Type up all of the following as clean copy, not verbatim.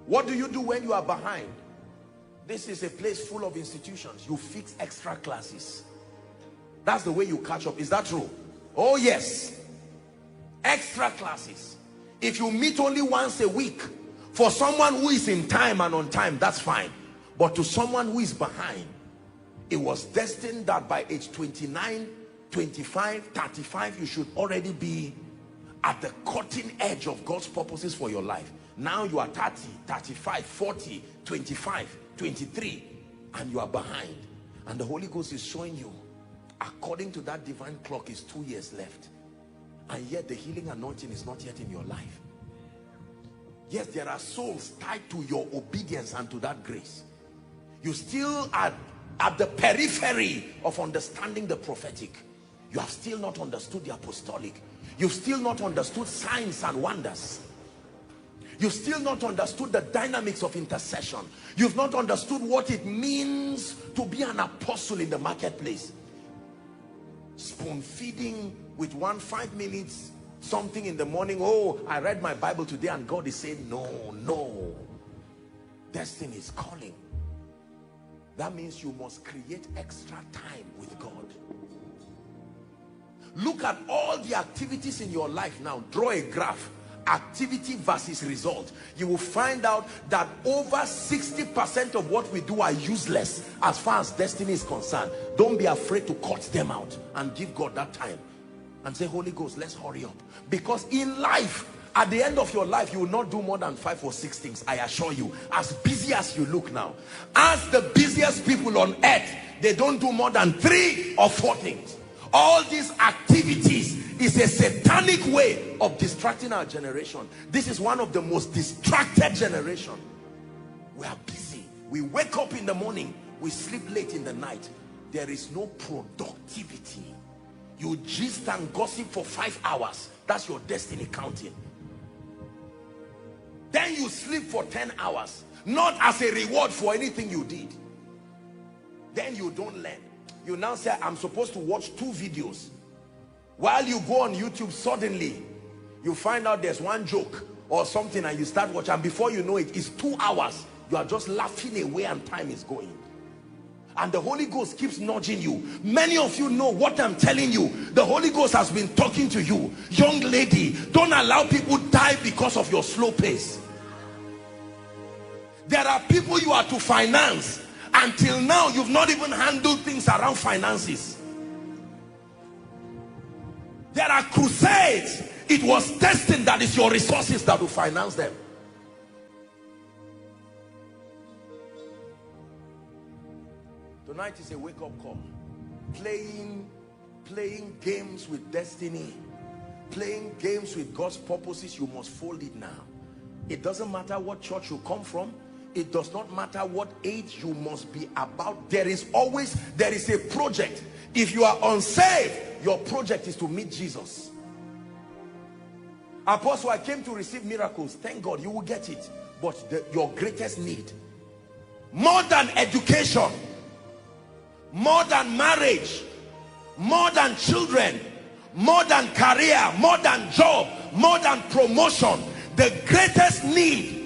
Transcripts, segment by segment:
What do you do when you are behind? This is a place full of institutions. You fix extra classes. That's the way you catch up. Is that true? Oh yes. Extra classes. If you meet only once a week, for someone who is in time and on time, that's fine. But to someone who is behind, it was destined that by age 29, 25, 35, you should already be at the cutting edge of God's purposes for your life. Now you are 30, 35, 40, 25, 23, and you are behind. And the Holy Ghost is showing you, according to that divine clock, is 2 years left. And yet the healing anointing is not yet in your life. Yes, there are souls tied to your obedience and to that grace. You still are at the periphery of understanding the prophetic. You have still not understood the apostolic. You've still not understood signs and wonders. You've still not understood the dynamics of intercession. You've not understood what it means to be an apostle in the marketplace. Spoon feeding with 5 minutes something in the morning. Oh, I read my Bible today, and God is saying no. Destiny is calling. That means you must create extra time with God. Look at all the activities in your life now. Draw a graph. Activity versus result. You will find out that over 60% of what we do are useless as far as destiny is concerned. Don't be afraid to cut them out and give God that time and say, Holy Ghost, let's hurry up. Because in life, at the end of your life, you will not do more than 5 or 6 things. I assure you, as busy as you look now, as the busiest people on earth, they don't do more than 3 or 4 things. All these activities is a satanic way of distracting our generation. This is one of the most distracted generation. We are busy. We wake up in the morning, we sleep late in the night. There is no productivity. You gist and gossip for 5 hours. That's your destiny counting. Then you sleep for 10 hours, not as a reward for anything you did. Then you don't learn. You now say, I'm supposed to watch 2 videos. While you go on YouTube, suddenly you find out there's one joke or something, and you start watching, and before you know it, it's 2 hours. You are just laughing away and time is going. And the Holy Ghost keeps nudging you. Many of you know what I'm telling you. The Holy Ghost has been talking to you. Young lady, don't allow people die because of your slow pace. There are people you are to finance. Until now, you've not even handled things around finances. There are crusades. It was destined that it's your resources that will finance them. Tonight is a wake-up call. Playing games with destiny, playing games with God's purposes, you must fold it now. It doesn't matter what church you come from. It does not matter what age you must be about. There is a project. If you are unsaved, your project is to meet Jesus. Apostle, I came to receive miracles. Thank God, you will get it. But your greatest need, more than education, more than marriage, more than children, more than career, more than job, more than promotion, the greatest need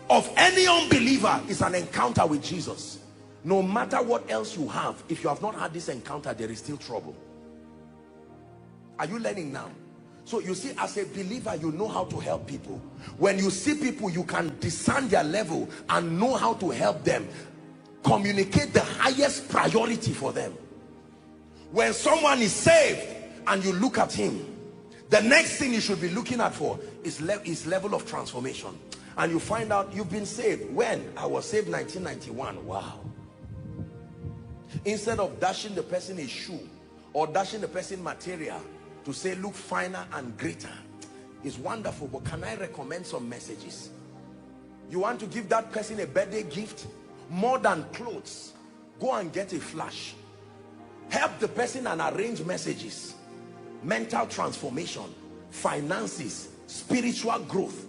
of any unbeliever is an encounter with Jesus. No matter what else you have, if you have not had this encounter, there is still trouble. Are you learning now? So you see, as a believer, you know how to help people. When you see people, you can discern their level and know how to help them. Communicate the highest priority for them. When someone is saved and you look at him, the next thing you should be looking at for is level of transformation. And you find out you've been saved. When? I was saved 1991. Wow. Instead of dashing the person a shoe or dashing the person material to say look finer and greater, is wonderful. But can I recommend some messages? You want to give that person a birthday gift? More than clothes, go and get a flash. Help the person and arrange messages. Mental transformation, finances, spiritual growth.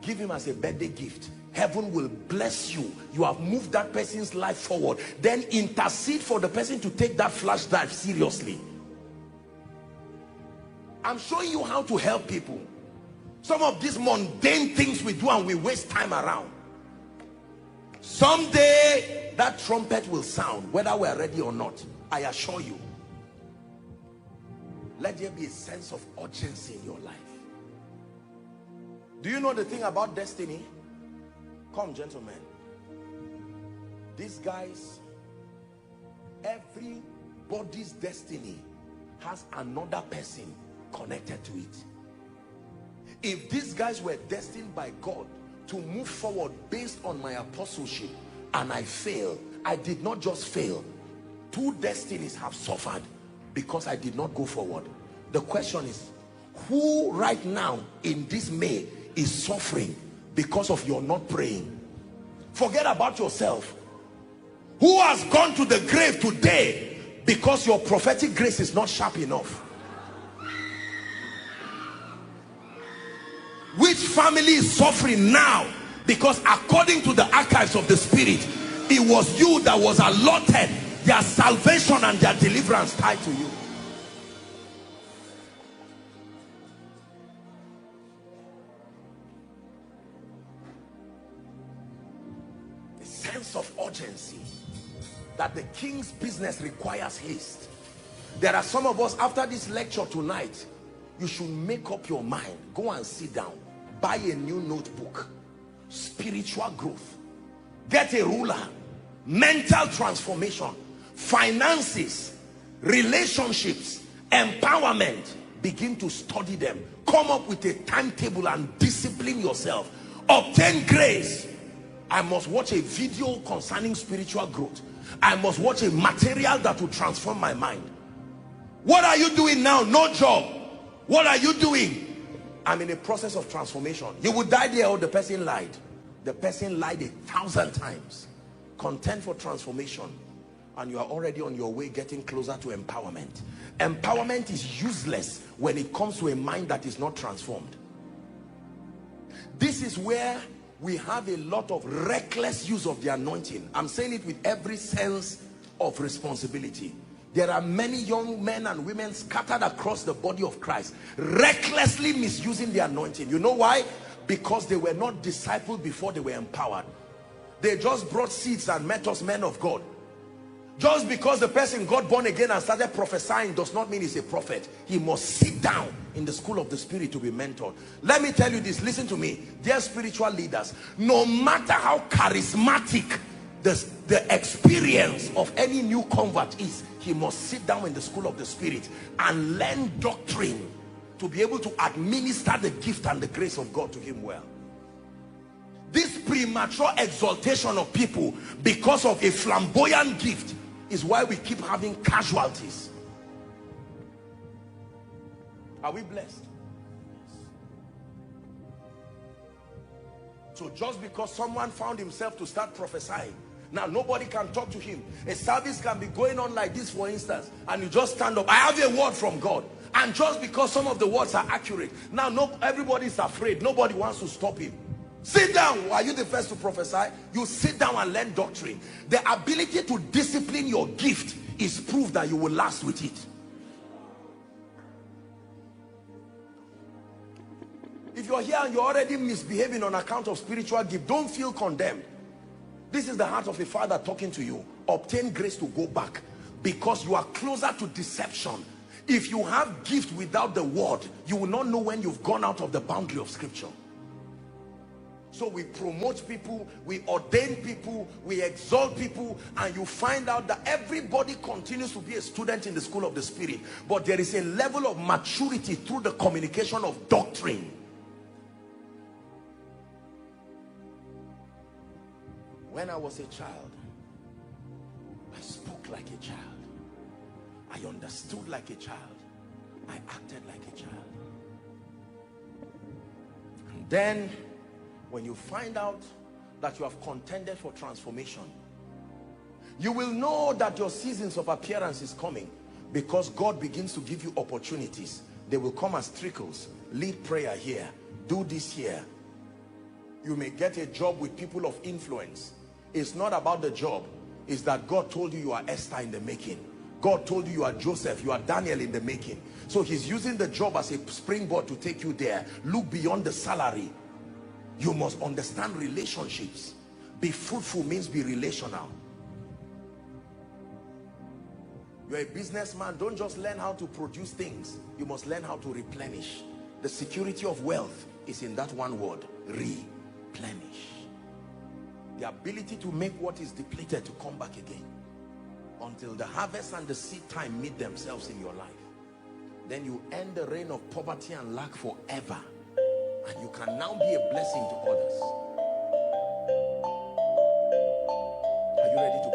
Give him as a birthday gift. Heaven will bless you. You have moved that person's life forward. Then intercede for the person to take that flash drive seriously. I'm showing you how to help people. Some of these mundane things we do and we waste time around. Someday that trumpet will sound, whether we are ready or not. I assure you. Let there be a sense of urgency in your life. Do you know the thing about destiny? Come, gentlemen. These guys, everybody's destiny has another person connected to it. If these guys were destined by God to move forward based on my apostleship and I fail, I did not just fail. 2 destinies have suffered because I did not go forward. The question is, who right now in this May is suffering because of your not praying? Forget about yourself. Who has gone to the grave today because your prophetic grace is not sharp enough? Which family is suffering now because according to the archives of the spirit, it was you that was allotted their salvation and their deliverance tied to you? A sense of urgency that the king's business requires haste. There are some of us, after this lecture tonight, you should make up your mind. Go and sit down. Buy a new notebook. Spiritual growth. Get a ruler. Mental transformation. Finances. Relationships. Empowerment. Begin to study them. Come up with a timetable and discipline yourself. Obtain grace. I must watch a video concerning spiritual growth. I must watch a material that will transform my mind. What are you doing now? No job. What are you doing? I'm in a process of transformation. You would die there, or the person lied. The person lied 1,000 times. Contend for transformation, and you are already on your way getting closer to empowerment. Empowerment is useless when it comes to a mind that is not transformed. This is where we have a lot of reckless use of the anointing. I'm saying it with every sense of responsibility. There are many young men and women scattered across the body of Christ, recklessly misusing the anointing. You know why? Because they were not discipled before they were empowered. They just brought seeds and met us men of God. Just because the person got born again and started prophesying does not mean he's a prophet. He must sit down in the school of the spirit to be mentored. Let me tell you this, listen to me, dear spiritual leaders. No matter how charismatic the experience of any new convert is, he must sit down in the school of the spirit and learn doctrine to be able to administer the gift and the grace of God to him well. This premature exaltation of people because of a flamboyant gift is why we keep having casualties. Are we blessed? So just because someone found himself to start prophesying, now nobody can talk to him. A service can be going on like this, for instance, and you just stand up. I have a word from God. And just because some of the words are accurate, now everybody is afraid. Nobody wants to stop him. Sit down. Are you the first to prophesy? You sit down and learn doctrine. The ability to discipline your gift is proof that you will last with it. If you're here and you're already misbehaving on account of spiritual gift, don't feel condemned. This is the heart of a father talking to you. Obtain grace to go back, because you are closer to deception. If you have gift without the word, you will not know when you've gone out of the boundary of scripture. So we promote people, we ordain people, we exalt people, and you find out that everybody continues to be a student in the school of the spirit, but there is a level of maturity through the communication of doctrine. When I was a child, I spoke like a child. I understood like a child. I acted like a child. And then, when you find out that you have contended for transformation, you will know that your seasons of appearance is coming, because God begins to give you opportunities. They will come as trickles. Lead prayer here. Do this here. You may get a job with people of influence. It's not about the job. It's that God told you you are Esther in the making. God told you you are Joseph, you are Daniel in the making. So he's using the job as a springboard to take you there. Look beyond the salary. You must understand relationships. Be fruitful means be relational. You're a businessman, don't just learn how to produce things, you must learn how to replenish. The security of wealth is in that one word, replenish. The ability to make what is depleted to come back again until the harvest and the seed time meet themselves in your life. Then you end the reign of poverty and lack forever, and you can now be a blessing to others. Are you ready to